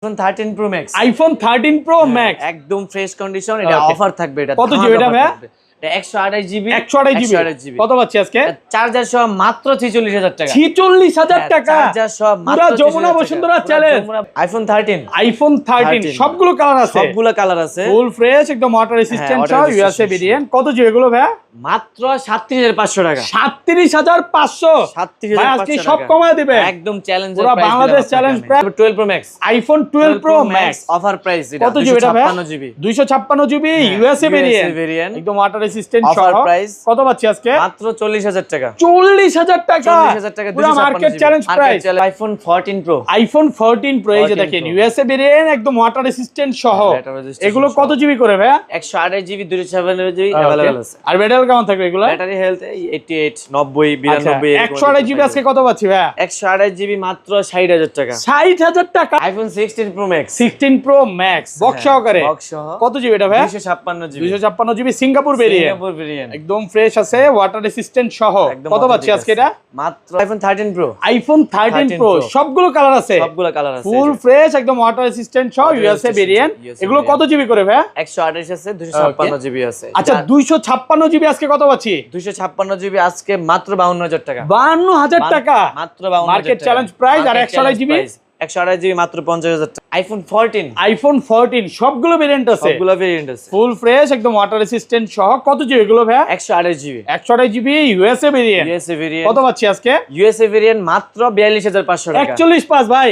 iPhone 13 Pro Max iPhone 13 Pro Max একদম fresh condition. এটা offer থাকবে। এটা কত জিবি এটা ভাই? এটা 128 জিবি। 128 জিবি কত পাচ্ছি আজকে? চার্জার সহ মাত্র 46000 টাকা। 46000 টাকা চার্জার সহ মাত্র পুরো যমুনা বসুন্ধরা চ্যালেঞ্জ। iPhone 13 সবগুলো কালার আছে, সবগুলো কালার আছে, ফুল ফ্রেশ একদম ওয়াটার রেসিস্ট্যান্ট সহ ইউএসএ ভেরিয়েন্ট। কত জিবি এগুলো ভাই? মাত্র 37500 টাকা। 37500 ভাই আজকে সব কমায় দিবে একদম চ্যালেঞ্জ পুরো Bangladesh challenge price. 12 Pro Max iPhone 12 Pro Max offer price. এটা কত জিবি এটা ভাই? 256 জিবি। 256 জিবি ইউএসএ ভেরিয়েন্ট একদম ওয়াটার রেসিস্ট্যান্ট সহ। অফার প্রাইস কত পাচ্ছি আজকে? মাত্র 40000 টাকা। 40000 টাকা 40000 টাকা। পুরো market challenge price. iPhone 14 Pro iPhone 14 Pro এই যে দেখেন ইউএসএ ভেরিয়েন্ট একদম ওয়াটার রেসিস্ট্যান্ট সহ। এগুলো কত জিবি করে ভাই? 128 জিবি 256 জিবি अवेलेबल আছে। আর ব্যাটারি কেমন থাকবে এগুলো? ব্যাটারি হেলথ 88 90 92 128 জিবি আজকে কত পাচ্ছি ভাই? 128 জিবি মাত্র 60000 টাকা। 60000 টাকা iPhone 16 Pro Max 16 Pro Max box সহকারে। বক্স সহ কত জিবি এটা ভাই? 256 জিবি। 256 জিবি সিঙ্গাপুর ভেরিয়েন্ট একদম ফ্রেশ আছে ওয়াটার রেসিস্ট্যান্ট সহ। কত পাচ্ছি আজকে এটা? মাত্র iPhone 13 Pro iPhone 13 Pro সবগুলো কালার আছে, সবগুলো কালার আছে, ফুল ফ্রেশ একদম ওয়াটার রেসিস্ট্যান্ট সহ ইউএসএ ভেরিয়েন্ট। এগুলো কত জিবি করে ভাই? 128 আছে 256 জিবি আছে। আচ্ছা 256 জিবি আজকে কত পাচ্ছি? 256 জিবি আজকে মাত্র 52000 টাকা। 52000 টাকা মাত্র 52000 মার্কেট চ্যালেঞ্জ প্রাইস। আর 128 জিবি 128 জিবি মাত্র 50000 টাকা। iPhone 14 সবগুলো ভেরিয়েন্ট আছে, সবগুলো ভেরিয়েন্ট আছে, ফুল ফ্রেশ একদম ওয়াটার রেসিস্ট্যান্ট সহ। কত জিবি এগুলো ভাই? 128 জিবি 128 জিবি ইউএসএ ভেরিয়েন্ট। কত পাচ্ছি আজকে? ইউএসএ ভেরিয়েন্ট মাত্র 42500 টাকা। 41.5 ভাই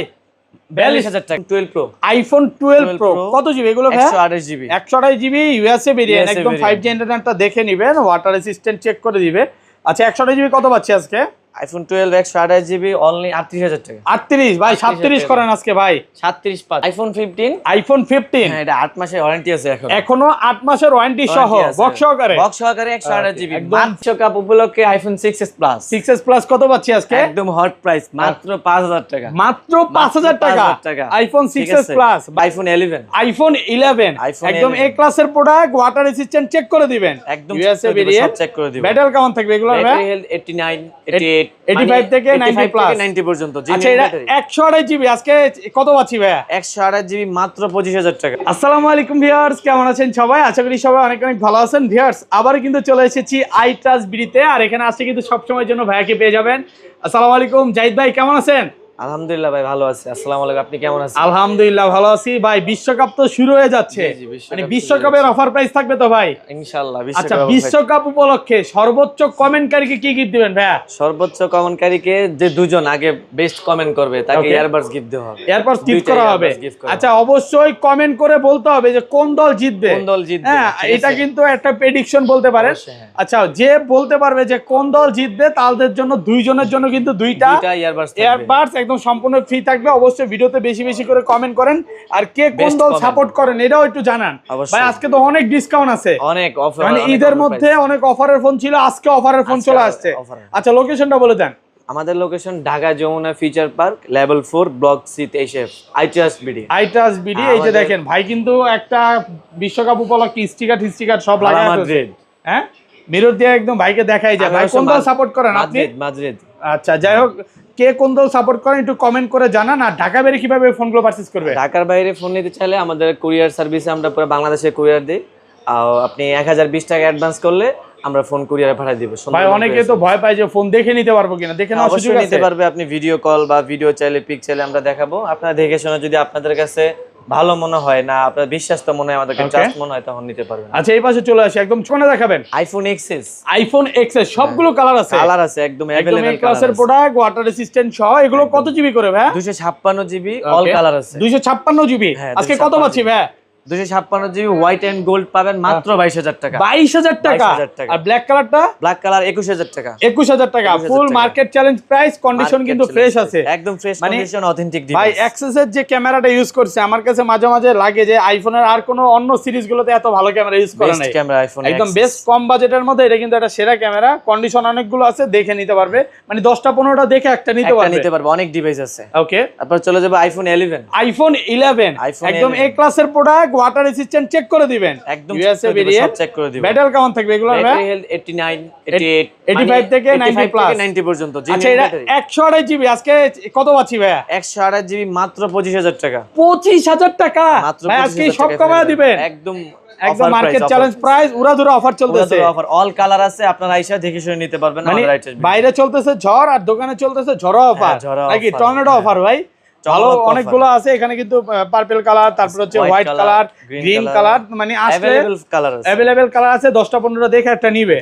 42000 টাকা। 12 Pro iPhone 12 Pro কত জিবি এগুলো ভাই? 128 জিবি 128 জিবি ইউএসএ ভেরিয়েন্ট একদম 5G ইন্টারনেটটা দেখে নেবেন, ওয়াটার রেসিস্ট্যান্ট চেক করে দিবে। আচ্ছা 128 জিবি কত পাচ্ছি আজকে? iPhone 12 128 জিবি অনলি 38000 টাকা। 38 ভাই 37 করেন আজকে ভাই। 37 পাঁচ। iPhone 15 হ্যাঁ এটা 8 মাসের ওয়ারেন্টি আছে এখনো 8 মাসের ওয়ারেন্টি সহ বক্স সহকারে। 128 জিবি মাত্র কাপ উপলক্ষে iPhone 6s Plus 6s Plus কত পাচ্ছি আজকে? একদম হট প্রাইস মাত্র 5000 টাকা। মাত্র 5000 টাকা iPhone 6s Plus। iPhone 11 একদম এ ক্লাসের প্রোডাক্ট, ওয়াটার রেসিস্ট্যান্ট চেক করে দিবেন একদম ইউএসএ ভেরিয়েন্ট। চেক করে দিবেন। ব্যাটারি কেমন থাকবে এগুলো ভাই? ব্যাটারি হেলথ 89 88 85 থেকে 90 প্লাস 90 পর্যন্ত। আচ্ছা এটা 128 জিবি আজকে কত পাচ্ছি ভাই? 128 জিবি মাত্র 25000 টাকা। আসসালামু আলাইকুম ভিউয়ার্স, কেমন আছেন সবাই? আশা করি সবাই অনেক অনেক ভালো আছেন। ভিউয়ার্স আবার কিন্তু চলে এসেছি iTrust বিডিতে, আর এখানে আসছে কিন্তু সব সময়ের জন্য ভাইয়াকে পেয়ে যাবেন। আসসালামু আলাইকুম জাহিদ ভাই, কেমন আছেন? আলহামদুলিল্লাহ ভাই ভালো আছি। আসসালামু আলাইকুম, আপনি কেমন আছেন? আলহামদুলিল্লাহ ভালো আছি ভাই। বিশ্বকাপ তো শুরু হয়ে যাচ্ছে, মানে বিশ্বকাপের অফার প্রাইস থাকবে তো ভাই ইনশাআল্লাহ? আচ্ছা বিশ্বকাপ উপলক্ষে সর্বোচ্চ কমেন্টকারীকে কি গিফট দিবেন ভাইয়া? সর্বোচ্চ কমেন্টকারীকে যে দুজন আগে বেস্ট কমেন্ট করবে তাকে ইয়ারবাডস গিফট দেওয়া হবে। ইয়ারবাডস গিফট করা হবে। আচ্ছা অবশ্যই কমেন্ট করে বলতে হবে যে কোন দল জিতবে। কোন দল জিতবে হ্যাঁ এটা কিন্তু একটা প্রেডিকশন বলতে পারেন। আচ্ছা যে বলতে পারবে যে কোন দল জিতবে তাদের জন্য দুইজনের জন্য কিন্তু দুইটা ইয়ারবাডস একদম সম্পূর্ণ ফ্রি থাকবে। অবশ্যই ভিডিওতে বেশি বেশি করে কমেন্ট করেন, আর কে কোন দল সাপোর্ট করেন এটাও একটু জানান ভাই। আজকে তো অনেক ডিসকাউন্ট আছে, অনেক অফার, মানে ঈদের মধ্যে অনেক অফারের ফোন ছিল, আজকে অফারের ফোন চলে আসছে। আচ্ছা লোকেশনটা বলে দেন। আমাদের location Dhaka Jamuna Future Park level 4 block C 23F iTrust BD. এই যে দেখেন ভাই কিন্তু একটা বিশ্বকাপ উপলক্ষে স্টিকার সব লাগানো আছে। হ্যাঁ মিরর দিয়ে একদম ভাইকে দেখাই যায় ভাই কোন দল সাপোর্ট করেন আপনি? মাদ্রিদ। আচ্ছা যাই হোক, কে কোন দল সাপোর্ট করেন একটু কমেন্ট করে জানান। আর ঢাকা বাইরে কিভাবে ফোনগুলো পারচেজ করবে? ঢাকার বাইরে ফোন নিতে চাইলে আমাদের কুরিয়ার সার্ভিসে আমরা পুরো বাংলাদেশে কুরিয়ার দিই। আর আপনি 1020 টাকা অ্যাডভান্স করলে আমরা ফোন কুরিয়ারে পাঠিয়ে দিব। ভাই অনেকে তো ভয় পায় যে ফোন দেখে নিতে পারবো কিনা। দেখে নাও সুযোগ আছে, নিতে পারবে। আপনি ভিডিও কল বা ভিডিও চাইলে পিক চাইলে আমরা দেখাবো। আপনারা দেখে শুনে যদি আপনাদের কাছে ভালো মনে হয় না, আপনার বিশ্বাস তো মনে হয়, আমাদেরকে ট্রাস্ট মনে হয়, তখন নিতে পারবেন। আচ্ছা এই পাশে চলে আসি, একদম কোনটা দেখাবেন? iPhone XS সবগুলো কালার আছে একদম अवेलेबल ক্লাসের প্রোডাক্ট, ওয়াটার রেসিস্ট্যান্ট সহ। এগুলো কত জিবি করে ভাই? 256 জিবি অল কালার আছে। 256 জিবি আজকে কত পাচ্ছি ভাই? 256 জিবি হোয়াইট এন্ড গোল্ড পাবেন মাত্র 22000 টাকা। 22000 টাকা। আর ব্ল্যাক কালারটা? ব্ল্যাক কালার 21000 টাকা। 21000 টাকা ফুল মার্কেট চ্যালেঞ্জ প্রাইস। কন্ডিশন কিন্তু ফ্রেশ আছে, একদম ফ্রেশ কন্ডিশন, অথেন্টিক ডিভাইস। ভাই এক্সেসের যে ক্যামেরাটা ইউজ করছে আমার কাছে মাঝে মাঝে লাগে যে আইফোনের আর কোনো অন্য সিরিজগুলোতে এত ভালো ক্যামেরা ইউজ করে নাই। ক্যামেরা আইফোন একদম বেস্ট কম বাজেটের মধ্যে এটা কিন্তু একটা সেরা ক্যামেরা। কন্ডিশন অনেকগুলো আছে, দেখে নিতে পারবে, মানে 10টা 15টা দেখে একটা নিতে পারবে। অনেক ডিভাইস আছে। ওকে তারপর চলে যাবে iPhone 11 একদম এ ক্লাসের প্রোডাক্ট, ওয়াটার রেসিস্ট্যান্ট চেক করে দিবেন একদম ইউএসএ ভেরিয়েন্ট চেক করে দিবেন। ব্যাটারি কেমন থাকবে এগুলো ব্যাটারি হেলথ 89 88 85 থেকে 90 প্লাস 90 পর্যন্ত। আচ্ছা এটা 128 জিবি আজকে কত পাচ্ছি ভাইয়া? 128 জিবি মাত্র 25000 টাকা। 25000 টাকা মাত্র ভাই আজকে 25,000 সব টাকা কমায় দিবেন একদম একদম মার্কেট চ্যালেঞ্জ প্রাইস উড়াধুরা অফার চলতেছে। অফার অল কালার আছে, আপনারা আইসা দেখে শুনে নিতে পারবেন মানে আমাদের আইটেম। বাইরে চলতেছে ঝড় আর দোকানে চলতেছে ঝড় অফার নাকি টর্নেডো অফার ভাই? ভালো অনেকগুলো আছে এখানে কিন্তু পার্পল কালার, তারপর হচ্ছে হোয়াইট কালার, গ্রিন কালার, মানে আসলে अवेलेबल কালার আছে 10টা 15টা দেখে একটা নিবে।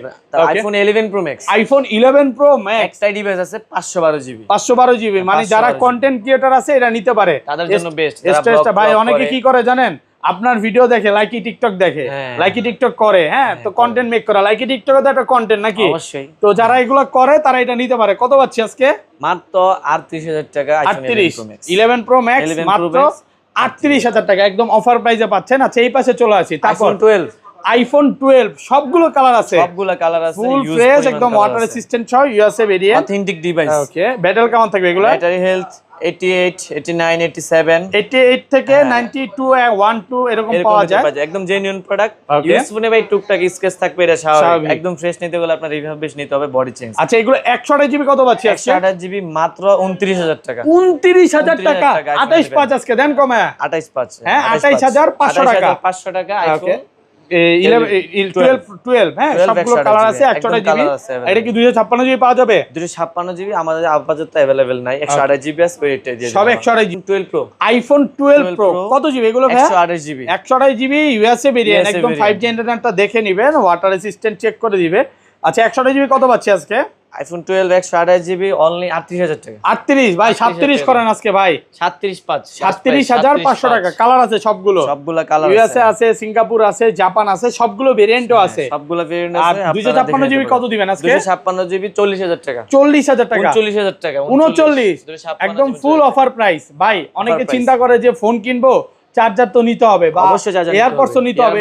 IPhone 11 pro max, iPhone 11 pro max একটা ডিভাইস আছে 512 জিবি 512 জিবি, মানে যারা কন্টেন্ট ক্রিয়েটর আছে এটা নিতে পারে তাদের জন্য বেস্ট। স্টেজটা ভাই অনেকে কি করে জানেন, আপনার ভিডিও দেখে লাইকি টিকটক দেখে, লাইকি টিকটক করে, হ্যাঁ তো কন্টেন্ট মেক করা, লাইকি টিকটকে তো একটা কন্টেন্ট নাকি? অবশ্যই। তো যারা এগুলো করে তারা এটা নিতে পারে। কত পাচ্ছি আজকে? মাত্র 38000 টাকা আইফোন 11 প্রো ম্যাক্স মাত্র 38000 টাকা একদম অফার প্রাইসে পাচ্ছেন। আচ্ছা এই পাশে চলে আসি, তারপর আইফোন 12 সবগুলো কালার আছে, সবগুলো কালার আছে, ফুল ফ্রেশ একদম ওয়াটার রেসিস্ট্যান্ট সহ USA variant, authentic device. Okay battery কেমন থাকবে এগুলো? ব্যাটারি হেলথ 88 89 87 88 থেকে 92 12 এরকম পাওয়া যায়, একদম জেনুইন প্রোডাক্ট। ইউজ ফোনে ভাই টুকটাক স্কেচ থাকবে, এটা স্বাভাবিক। একদম ফ্রেশ নিতে গেলে আপনার রিফারবিশ নিতে হবে, বডি চেঞ্জ। আচ্ছা এগুলো 128 জিবি কত পাচ্ছি? 128 জিবি মাত্র 29000 টাকা। 29000 টাকা 28.5 আজকে দেন কমে 28.5 হ্যাঁ 28500 টাকা 500 টাকা আইফোন 12 হ্যাঁ সবগুলো কালার আছে 128 জিবি। এটা কি 256 জিবি পাওয়া যাবে? 256 জিবি আমাদের আপাতত अवेलेबल নাই, 128 জিবি আছে, ওইটা দিয়ে সব 128 জিবি। 12 প্রো আইফোন 12 প্রো কত জিবি এগুলো ভাই? 128 জিবি 128 জিবি ইউএসএ ভেরিয়েন্ট, একদম 5G ইন্টারনেটটা দেখে নেবেন, ওয়াটার রেসিস্ট্যান্ট চেক করে দিবে। আচ্ছা 128 জিবি কত পাচ্ছি আজকে? আইফোন 12 128 জিবি অনলি 38000 টাকা। 38 ভাই 37 করেন আজকে ভাই, 37500 টাকা। কালার আছে সবগুলো কালার ইউএসএ আছে, সিঙ্গাপুর আছে, জাপান আছে, সবগুলো ভেরিয়েন্টও আছে, সবগুলো ভেরিয়েন্ট আছে। আর 256 জিবি কত দিবেন আজকে? 256 জিবি 40000 টাকা। 40000 টাকা 39000 টাকা 39 একদম ফুল অফার প্রাইস ভাই। অনেকে চিন্তা করে যে ফোন কিনবো, চার্জার তো নিতে হবে বা এয়ারপডস তো নিতে হবে,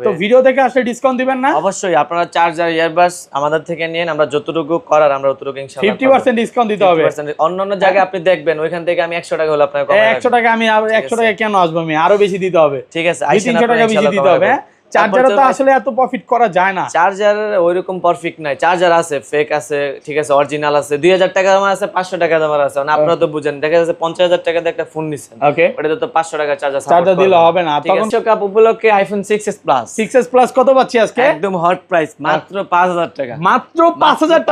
তো ভিডিও দেখে আসলে ডিসকাউন্ট দিবেন না? অবশ্যই, আপনারা চার্জার ইয়ারবাডস আমাদের থেকে নিন, আমরা যতটুকু করার আমরা ততটুকু ইনশাআল্লাহ 50% ডিসকাউন্ট দিতে হবে। অন্যান্য জায়গায় আপনি দেখবেন ওইখান থেকে আমি 100 টাকা হলো আপনার কম 100 টাকা, আমি 100 টাকা কেন আসবো, আমি আরো বেশি দিতে হবে। ঠিক আছে, 300 টাকা বেশি দিতে হবে। চার্জারে তো আসলে এত প্রফিট করা যায় না, চার্জার ওইরকম পারফেক্ট নাই। চার্জার আছে, ফেক আছে, ঠিক আছে, অরিজিনাল আছে, 2000 টাকা দাম আছে, 500 টাকা দাম আছে। মানে আপনারা তো বুঝেন, দেখা যাচ্ছে 50000 টাকা দিয়ে একটা ফোন নিছেন, ওকে ওটাতে তো 500 টাকা চার্জার দিলে হবে না। তখন কাপ উপলক্ষে iPhone 6s plus 6s plus কত পাচ্ছি আজকে? একদম হট প্রাইস মাত্র 5000 টাকা, মাত্র 5000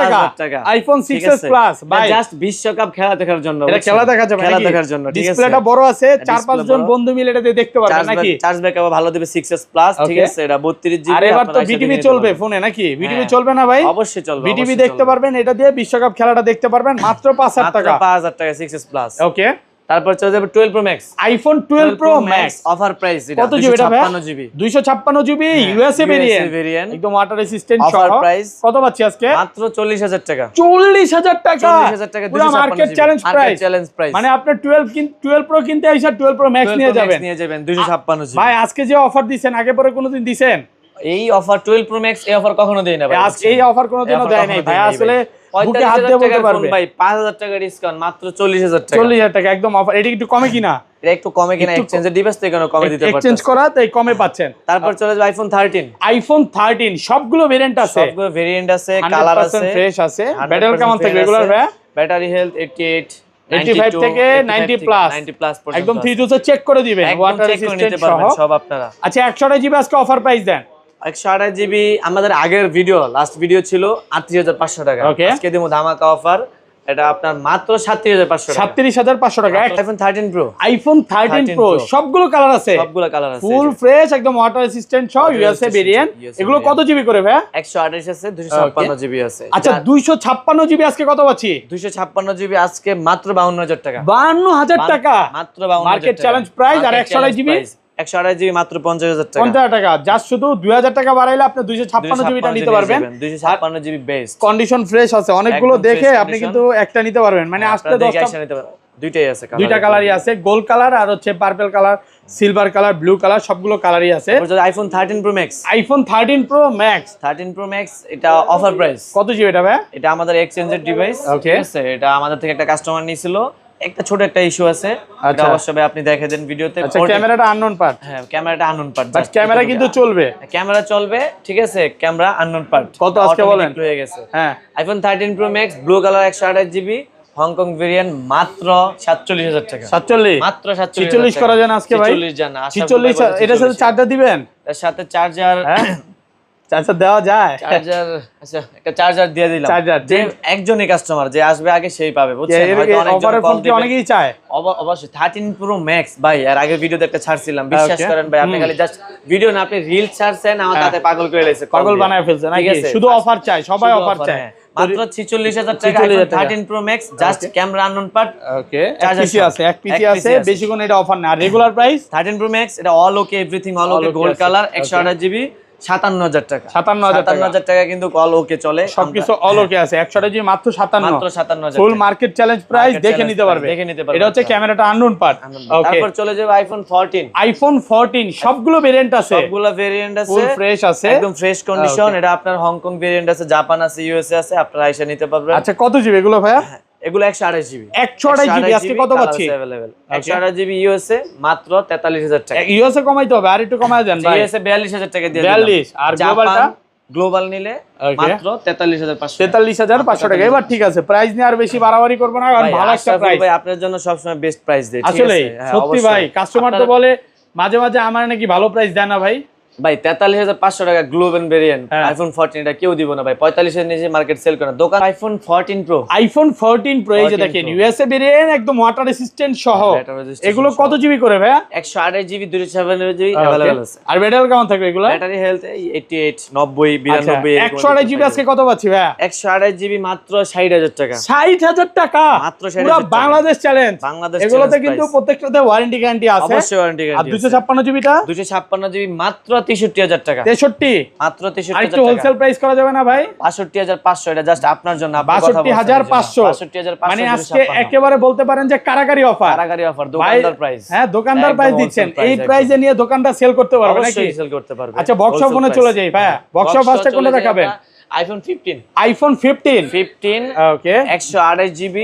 টাকা আইফোন 6s প্লাস ভাই, জাস্ট বিশ্বকাপ খেলা দেখার জন্য। এটা খেলা দেখা যাবে, খেলা দেখার জন্য, ঠিক আছে। ডিসপ্লেটা বড় আছে, 4-5 জন বন্ধু মিলে এটা দেখতে পারবে নাকি? চার্জ ব্যাকআপ ভালো দিবে 6s প্লাস, ঠিক আছে। এটা 32 আর এবার তো বিটিভি চলবে ফোনে নাকি? বিটিভি চলবে না ভাই? অবশ্যই চলবে, বিটিভি দেখতে পারবেন, এটা দিয়ে বিশ্বকাপ খেলাটা দেখতে পারবেন মাত্র 5000 টাকা। 5000 টাকা 6s প্লাস, ওকে। তারপর চলে যাবে 12 pro max, iPhone 12 pro max offer price. এটা কত জিবি? এটা 256 জিবি 256 জিবি ইউএসএ ভেরিয়েন্ট, একদম ওয়াটার রেসিস্ট্যান্ট সহ। অফার প্রাইস কত পাচ্ছি আজকে? মাত্র 40000 টাকা। 40000 টাকা 40000 টাকা পুরো মার্কেট চ্যালেঞ্জ প্রাইস। মানে আপনি 12 প্রো কিনতে আইসা 12 প্রো ম্যাক্স নিয়ে যাবেন 256 জিবি। ভাই আজকে যে অফার দিবেন আগে পরে কোনোদিন দিবেন? এই অফার 12 প্রো ম্যাক্স এই অফার কখনো দেই না ভাই, আজকে এই অফার কোনোদিনও দেয় নাই ভাই। আসলে বুকে হাত দিয়ে বলতে পারবে ভাই 5000 টাকা ডিসকাউন্ট মাত্র 40000 টাকা। 40000 টাকা একদম অফার। এটা একটু কমে কিনা? এটা একটু কমে কিনা, এক্সচেঞ্জের ডিভাইস থেকে কমে দিতে পারতেন, এক্সচেঞ্জ করা তাই কমে পাচ্ছেন। তারপর চলে যাবে আইফোন 13। আইফোন 13 সবগুলো ভেরিয়েন্ট আছে, সবগুলো ভেরিয়েন্ট আছে, কালার আছে, ফ্রেশ আছে। ব্যাটারি কেমন থাকবে রেগুলার ভাই? ব্যাটারি হেলথ 88 85 থেকে 90 প্লাস পর্যন্ত একদম 3 চেক করে দিবেন, ওয়াটার রেসিস্ট্যান্ট সহ সব আপনারা। আচ্ছা 128 জিবি আজকে অফার প্রাইস দেন। 128 জিবি আমাদের আগের ভিডিও, লাস্ট ভিডিও ছিল 38500 টাকা, আজকে দেবো ধামাকা অফার। এটা আপনার মাত্র 37500 টাকা, 37500 টাকা। আইফোন 13 প্রো, আইফোন 13 প্রো সবগুলো কালার আছে, সবগুলো কালার আছে, ফুল ফ্রেশ একদম ওয়াটার রেসিস্ট্যান্ট সহ ইউএসএ ভেরিয়েন্ট। এগুলো কত জিবি করে ভাই? 128 আছে, 256 জিবি আছে। আচ্ছা 256 জিবি আজকে কত পাচ্ছি? 256 জিবি আজকে মাত্র 52000 টাকা। 52000 টাকা মাত্র 52000 মার্কেট চ্যালেঞ্জ প্রাইস। আর 128 জিবি 128 জিবি মাত্র 50000 টাকা। 50000 টাকা জাস্ট শুধু 2000 টাকা বাড়াইলে আপনি 256 জিবিটা নিতে পারবেন। 256 জিবি বেস্ট, কন্ডিশন ফ্রেশ আছে, অনেকগুলো দেখে আপনি কিন্তু একটা নিতে পারবেন। মানে আসলে 10টা নিতে পারবেন, দুইটাই আছে, দুইটা কালারই আছে, গোল্ড কালার আর হচ্ছে purple colour, silver colour, blue colour, সবগুলো কালারই আছে। IPhone 13 pro max, iPhone 13 pro max 13 pro max এটা অফার প্রাইস। কত জিবি এটা ভাই? এটা আমাদের এক্সচেঞ্জের ডিভাইস, ঠিক আছে। এটা আমাদের থেকে একটা কাস্টমার নিয়েছিল, একটা ছোট একটা ইস্যু আছে, এটা অবশ্যই ভাই আপনি দেখে দেন ভিডিওতে। আচ্ছা, ক্যামেরাটা আননোন পার্ট। হ্যাঁ, ক্যামেরাটা আননোন পার্ট, বাট ক্যামেরা কিন্তু চলবে, ক্যামেরা চলবে, ঠিক আছে, ক্যামেরা আননোন পার্ট। কত আজকে বলেন? হয়ে গেছে। হ্যাঁ, iPhone 13 pro max blue colour 128GB Hong Kong variant মাত্র 47,000 টাকা। 47 মাত্র 46 করা যায় না আজকে ভাই? 46 জান না, 46 এটার সাথে চার্জার দিবেন? এর সাথে চার্জার, চার্জার দেওয়া যায়? চার্জার, আচ্ছা একটা চার্জার দিয়ে দিলাম। চার্জার যে একজনই কাস্টমার যে আসবে আগে সেই পাবে, বুঝছেন? হয়তো অনেকজন অফারের ফোন কল কি দিবে, অনেকেই চায়। অবশ্যই 13 প্রো ম্যাক্স ভাই, আর আগের ভিডিওতে একটা ছাড়ছিলাম, বিশ্বাস করেন ভাই, আপনি খালি জাস্ট ভিডিও না, আপনি রিল ছাড়ছেন, আমার তাতে পাগল করে লেছে, পাগল বানায় ফেলছে নাকি? শুধু অফার চাই, সবাই অফার চায়। মাত্র 46,000 টাকা 13 pro max, just camera unknown part. Okay, এক পিসি আছে, বেশি কোনো এটা অফার না। আর রেগুলার প্রাইস 13 প্রো ম্যাক্স, এটা all okay, everything all okay, gold colour, 128GB 57,000 টাকা। 57,000 টাকা কিন্তু অল ওকে চলে, সবকিছু অল ওকে আছে। 128GB মাত্র 57, মাত্র 57,000 ফুল মার্কেট চ্যালেঞ্জ প্রাইস, দেখে নিতে পারবে। এটা হচ্ছে ক্যামেরাটা আননোন পার্ট। ওকে, তারপর চলে যাবে আইফোন 14। আইফোন 14 সবগুলো ভেরিয়েন্ট আছে, সবগুলো ভেরিয়েন্ট আছে, ফুল ফ্রেশ আছে, একদম ফ্রেশ কন্ডিশন। এটা আপনার হংকং ভেরিয়েন্ট আছে, জাপান আছে, ইউএসএ আছে, আপনারা আইসা নিতে পারবেন। আচ্ছা, কত জিবি এগুলো ভাইয়া? এগুলো 128GB। 128GB আজকে কত পাচ্ছি? 128GB ইউএসএ মাত্র 43,000 টাকা। ইউএসএ কমাইতে হবে, আর একটু কমায় দেন ভাই। ইউএসএ 42,000 টাকা দিয়ে দিলাম। 42, আর গ্লোবালটা? গ্লোবাল নিলে মাত্র 43,500। 43,500 টাকা। এবার ঠিক আছে, প্রাইস নিয়ে আর বেশি বাড়াবাড়ি করব না, কারণ ভালো একটা প্রাইস ভাই, আপনার জন্য সবসময় বেস্ট প্রাইস দেই, ঠিক আছে? আসলে সত্যি ভাই, কাস্টমার তো বলে মাঝে মাঝে আমার নাকি ভালো প্রাইস দেয় না ভাই। ভাই 43,500 টাকা গ্লোবাল ভেরিয়েন্ট আইফোন 14, এটা কেউ দিব না ভাই। 45 এর নিচে মার্কেট সেল করে না দোকান। আইফোন 14 প্রো, আইফোন 14 প্রো এই যে দেখেন, ইউএসএ ভেরিয়েন্ট, একদম ওয়াটার রেসিস্ট্যান্ট সহ। এগুলো কত জিবি করে ভাইয়া? 128GB 256GB अवेलेबल আছে। আর ব্যাটারি কেমন থাকবে এগুলো? Battery health 88, 90, 92। 128GB আজকে কত পাচ্ছি ভাইয়া? 128GB মাত্র 60,000 টাকা। 60,000 টাকা মাত্র পুরো বাংলাদেশ চ্যালেঞ্জ। বাংলাদেশ এগুলোতে কিন্তু প্রত্যেকটাতে ওয়ারেন্টি গ্যারান্টি আছে, অবশ্যই ওয়ারেন্টি আর গ্যারান্টি। 256GBটা 256GB মাত্র 63,000 টাকা। 63 মাত্র আর 63,000 একটু টাকা। হোলসেল প্রাইস করা যাবে না ভাই? 62,500, এটা জাস্ট আপনার জন্য, আপনি কথা বলছেন। 62,500 62,500 মানে আজকে একেবারে বলতে পারেন যে কারাকারি অফার। কারাগারি অফার, দোকানদার প্রাইস। হ্যাঁ, দোকানদার প্রাইস দিচ্ছেন। এই প্রাইসে নিয়ে দোকানদার সেল করতে পারবে নাকি? অবশ্যই সেল করতে পারবে। আচ্ছা, বক্স ফোনে চলে যাই ভাই। বক্স ফার্স্টে কোনটা দেখাবেন? আইফোন 15। আইফোন 15। ওকে, 128GB।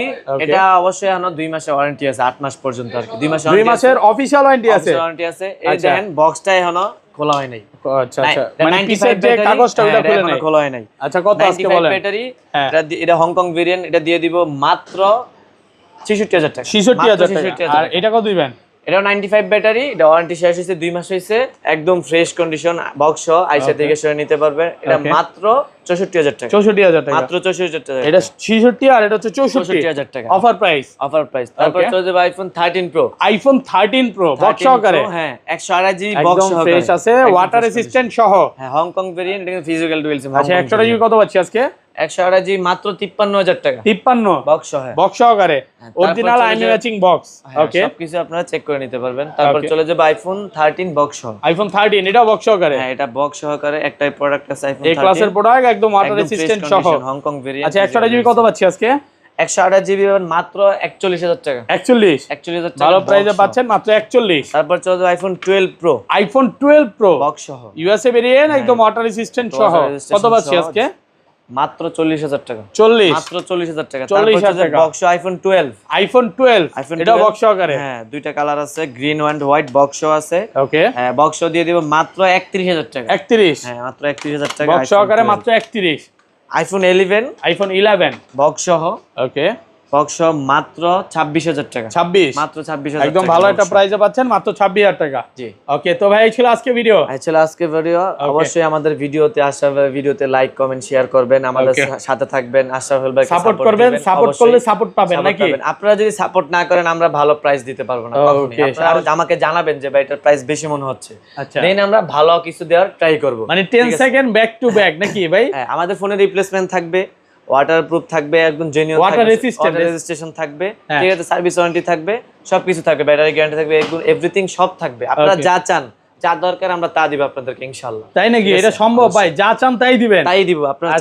এটা অবশ্যই এখনো 2 মাসের ওয়ারেন্টি আছে, 8 মাস পর্যন্ত আর কি। 2 মাসের অফিশিয়াল ওয়ারেন্টি আছে। ওয়ারেন্টি আছে। এই দেখেন বক্সটা এখনো খোলা হয় নাই। আচ্ছা আচ্ছা, মানে পিসের যে কাগজটা ওটা খুলে নাই, খোলা হয় নাই। আচ্ছা, কত আজকে বলেন? ব্যাটারি, এটা হংকং ভেরিয়েন্ট, এটা দিয়ে দিব মাত্র 66,000 টাকা। 66,000 টাকা। আর এটা কত দিবেন? এটাও 95 ব্যাটারি, এটা ওয়ারেন্টি শেষ হয়েছে, 2 মাস হয়েছে, একদম ফ্রেশ কন্ডিশন, বক্স সহ আইসা থেকে সরে নিতে পারবেন। এটা মাত্র 64,000 টাকা। 64,000 টাকা, মাত্র 64,000 টাকা। এটা 66 আর এটা হচ্ছে 64,000 টাকা অফার প্রাইস। Offer price. তারপর চলে যাবে iPhone 13 pro. IPhone 13 pro box সহকারে, হ্যাঁ 128GB বক্স একদম সহকারে, ফ্রেশ আছে, ওয়াটার রেসিস্ট্যান্ট সহ। হ্যাঁ, হংকং ভেরিয়েন্ট, এটা ফিজিক্যাল ডুয়াল সিম। আচ্ছা, 128GB কত পাচ্ছি আজকে? 128GB মাত্র 53,000 টাকা। 53 বক্স সহ, বক্স সহকারে, অরিজিনাল আইমি ম্যাচিং বক্স। ওকে, সবকিছু আপনারা চেক করে নিতে পারবেন। তারপর চলে যাবে আইফোন 13 বক্স সহ। আইফোন 13 এটা বক্স সহকারে। হ্যাঁ, এটা বক্স সহকারে একটাই প্রোডাক্ট আছে আইফোন 13 এই ক্লাসের প্রোডাক্ট, একদম ওয়াটার রেসিস্ট্যান্ট সহ, হংকং ভেরিয়েন্ট। আচ্ছা, 128GB কত পাচ্ছি আজকে? 128GB মাত্র 41,000 টাকা। 41,000 টাকা ভালো প্রাইসে পাচ্ছেন, মাত্র 41। তারপর চলে যাবে iPhone 12 pro. IPhone 12 pro box সহ, ইউএসএ ভেরিয়েন্ট, একদম ওয়াটার রেসিস্ট্যান্ট সহ। কত পাচ্ছি আজকে? মাত্র 40,000 টাকা। 40, মাত্র 40,000 টাকা। 40,000 টাকা। Box iPhone 12। আইফোন 12 এটা বক্স সহকারে। হ্যাঁ, দুইটা কালার আছে, গ্রিন এন্ড হোয়াইট, বক্স আছে। ওকে, হ্যাঁ, বক্স দিয়ে দিব মাত্র 31,000 টাকা। 31, হ্যাঁ, মাত্র 31,000 টাকা। বক্স সহকারে মাত্র 31। আইফোন 11, আইফোন 11 বক্স সহ, ওকে, বক্স সহ মাত্র 26,000 টাকা। 26, মাত্র 26,000 একদম টাকা। ভালো একটা প্রাইসে পাচ্ছেন, মাত্র 26,000 টাকা। জি, ওকে, তো ভাই এই ছিল আজকে ভিডিও। চলো আজকে ভিডিও। অবশ্যই আমাদের ভিডিওতে ভিডিওতে লাইক কমেন্ট শেয়ার করবেন, আমাদের সাথে থাকবেন, আশরাফুল ভাইকে সাপোর্ট করবেন। সাপোর্ট করলে সাপোর্ট পাবেন নাকি? আপনারা যদি সাপোর্ট না করেন আমরা ভালো প্রাইস দিতে পারবো না কখনোই। আপনারা আমাকে জানাবেন যে ভাই এটার প্রাইস বেশি মনে হচ্ছে, আচ্ছা, দেন আমরা ভালো কিছু দেওয়ার ট্রাই করব। মানে 10 সেকেন্ড ব্যাক টু ব্যাক নাকি ভাই? হ্যাঁ, আমাদের ফোনের রিপ্লেসমেন্ট থাকবে, ওয়াটারপ্রুফ থাকবে, একদম জেনুইন ওয়াটার রেজিস্ট্রেশন থাকবে, ঠিক আছে, সার্ভিস ওয়ারেন্টি থাকবে, সবকিছু থাকবে, ব্যাটারি গ্যারান্টি থাকবে, এভরিথিং সব থাকবে। আপনারা যা চান, যা দরকার আমরা তা দিব আপনাদেরকে ইনশাআল্লাহ। তাই নাকি? এটা সম্ভব ভাই? যা চান তাই দিবেন? তাই দিব আপনারা।